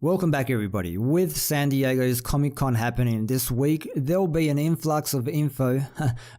Welcome back everybody. With San Diego's Comic Con happening this week, there'll be an influx of info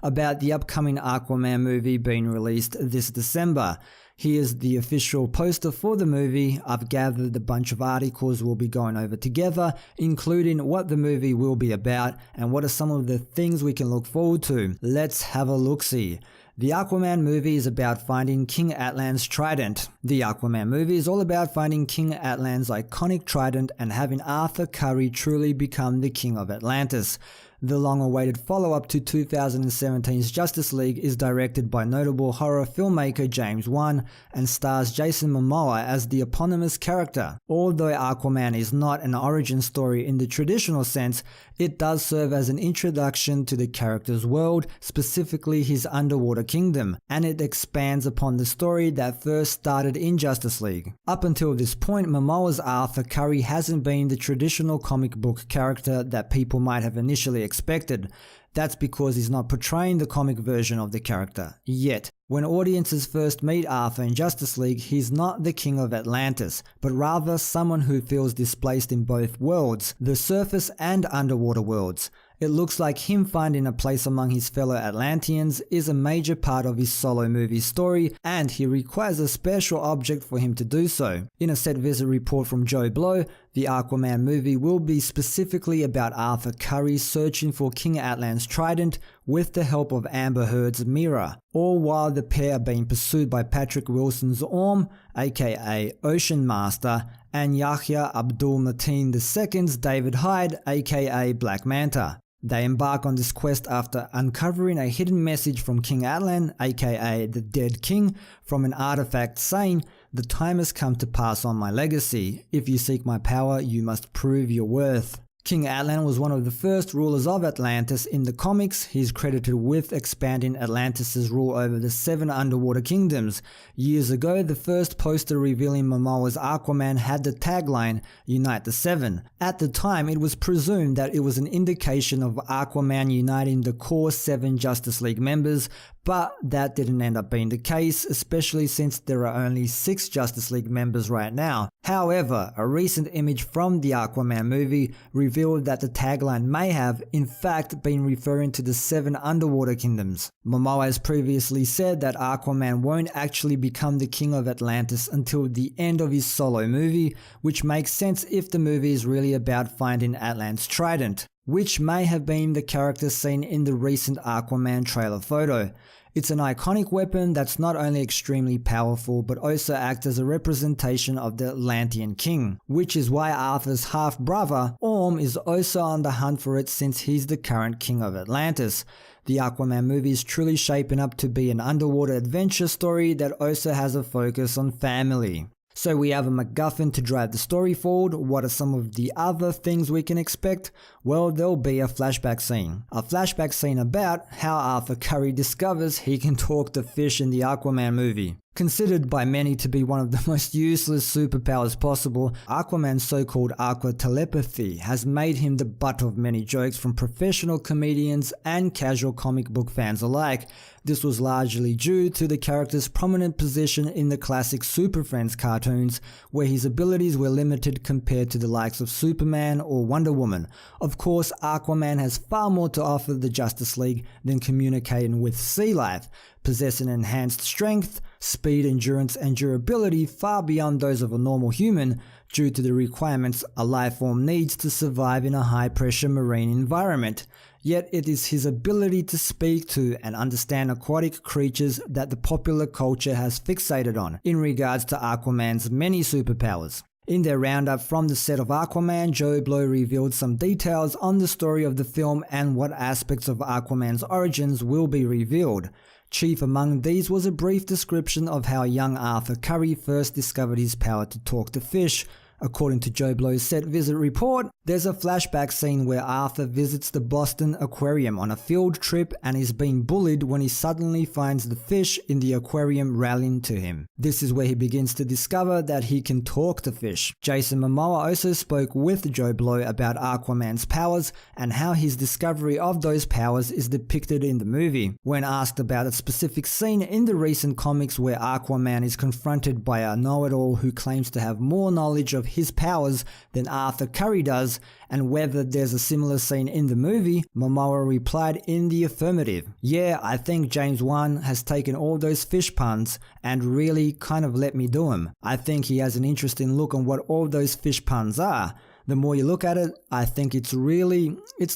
about the upcoming Aquaman movie being released this December. Here's the official poster for the movie. I've gathered a bunch of articles we'll be going over together, including what the movie will be about and what are some of the things we can look forward to. Let's have a look-see. The Aquaman movie is about finding King Atlant's Trident. The Aquaman movie is all about finding King Atlant's iconic trident and having Arthur Curry truly become the King of Atlantis. The long-awaited follow-up to 2017's Justice League is directed by notable horror filmmaker James Wan and stars Jason Momoa as the eponymous character. Although Aquaman is not an origin story in the traditional sense, it does serve as an introduction to the character's world, specifically his underwater kingdom, and it expands upon the story that first started in Justice League. Up until this point, Momoa's Arthur Curry hasn't been the traditional comic book character that people might have initially expected. That's because he's not portraying the comic version of the character yet. When audiences first meet Arthur in Justice League, he's not the King of Atlantis, but rather someone who feels displaced in both worlds, the surface and underwater worlds. It looks like him finding a place among his fellow Atlanteans is a major part of his solo movie story, and he requires a special object for him to do so. In a set visit report from Joe Blow, the Aquaman movie will be specifically about Arthur Curry searching for King Atlant's Trident with the help of Amber Heard's Mira, all while the pair are being pursued by Patrick Wilson's Orm, aka Ocean Master, and Yahya Abdul-Mateen II's David Hyde, aka Black Manta. They embark on this quest after uncovering a hidden message from King Atlant, aka the Dead King, from an artifact saying, "The time has come to pass on my legacy. If you seek my power, you must prove your worth." King Atlant was one of the first rulers of Atlantis in the comics. He's credited with expanding Atlantis' rule over the 7 underwater kingdoms. Years ago, the first poster revealing Momoa's Aquaman had the tagline, "Unite the 7. At the time, it was presumed that it was an indication of Aquaman uniting the core 7 Justice League members, but that didn't end up being the case, especially since there are only 6 Justice League members right now. However, a recent image from the Aquaman movie revealed that the tagline may have, in fact, been referring to the 7 underwater kingdoms. Momoa has previously said that Aquaman won't actually become the King of Atlantis until the end of his solo movie, which makes sense if the movie is really about finding Atlant's Trident, which may have been the character seen in the recent Aquaman trailer photo. It's an iconic weapon that's not only extremely powerful but also acts as a representation of the Atlantean king, which is why Arthur's half-brother, Orm, is also on the hunt for it since he's the current king of Atlantis. The Aquaman movie is truly shaping up to be an underwater adventure story that also has a focus on family. So we have a MacGuffin to drive the story forward. What are some of the other things we can expect? Well, there'll be a flashback scene. A flashback scene about how Arthur Curry discovers he can talk to fish in the Aquaman movie. Considered by many to be one of the most useless superpowers possible, Aquaman's so-called aqua telepathy has made him the butt of many jokes from professional comedians and casual comic book fans alike. This was largely due to the character's prominent position in the classic Super Friends cartoons, where his abilities were limited compared to the likes of Superman or Wonder Woman. Of course, Aquaman has far more to offer the Justice League than communicating with sea life, possessing enhanced strength, speed, endurance, and durability far beyond those of a normal human due to the requirements a life form needs to survive in a high-pressure marine environment. Yet it is his ability to speak to and understand aquatic creatures that the popular culture has fixated on in regards to Aquaman's many superpowers. In their roundup from the set of Aquaman, Joe Blow revealed some details on the story of the film and what aspects of Aquaman's origins will be revealed. Chief among these was a brief description of how young Arthur Curry first discovered his power to talk to fish. According to Joe Blow's set visit report, there's a flashback scene where Arthur visits the Bastion aquarium on a field trip and is being bullied when he suddenly finds the fish in the aquarium rallying to him. This is where he begins to discover that he can talk to fish. Jason Momoa also spoke with Joe Blow about Aquaman's powers and how his discovery of those powers is depicted in the movie. When asked about a specific scene in the recent comics where Aquaman is confronted by a know-it-all who claims to have more knowledge of of his powers than Arthur Curry does, and whether there's a similar scene in the movie, Momoa replied in the affirmative. Yeah, I think James Wan has taken all those fish puns and really kind of let me do them. I think he has an interesting look on what all those fish puns are. The more you look at it, I think it's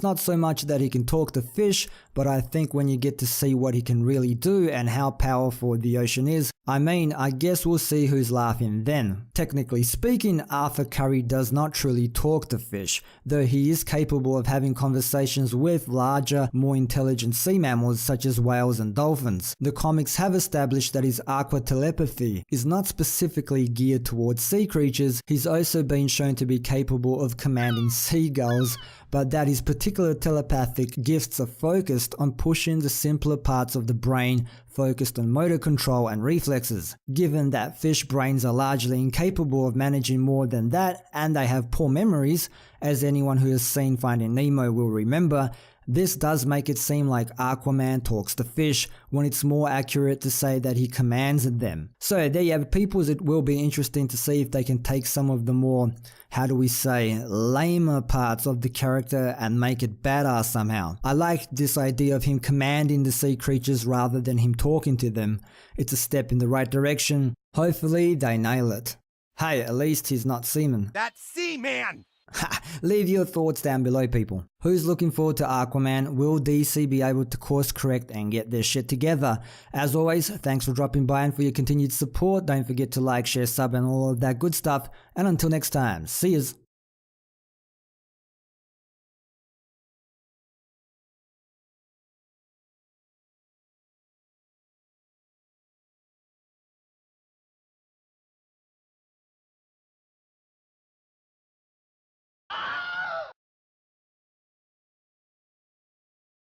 not so much that he can talk to fish, but I think when you get to see what he can really do and how powerful the ocean is, I guess we'll see who's laughing then. Technically speaking, Arthur Curry does not truly talk to fish, though he is capable of having conversations with larger, more intelligent sea mammals such as whales and dolphins. The comics have established that his aqua telepathy is not specifically geared towards sea creatures. He's also been shown to be capable of commanding seagulls, but that his particular telepathic gifts are focused on pushing the simpler parts of the brain focused on motor control and reflexes. Given that fish brains are largely incapable of managing more than that and they have poor memories, as anyone who has seen Finding Nemo will remember, this does make it seem like Aquaman talks to fish when it's more accurate to say that he commands them. So there you have it, peoples. It will be interesting to see if they can take some of the more, lamer parts of the character and make it badass somehow. I like this idea of him commanding the sea creatures rather than him talking to them. It's a step in the right direction. Hopefully they nail it. Hey, at least he's not seaman. That's Seaman! Leave your thoughts down below, people. Who's looking forward to Aquaman? Will DC be able to course correct and get their shit together? As always, thanks for dropping by and for your continued support. Don't forget to like, share, sub and all of that good stuff. And until next time, see yous.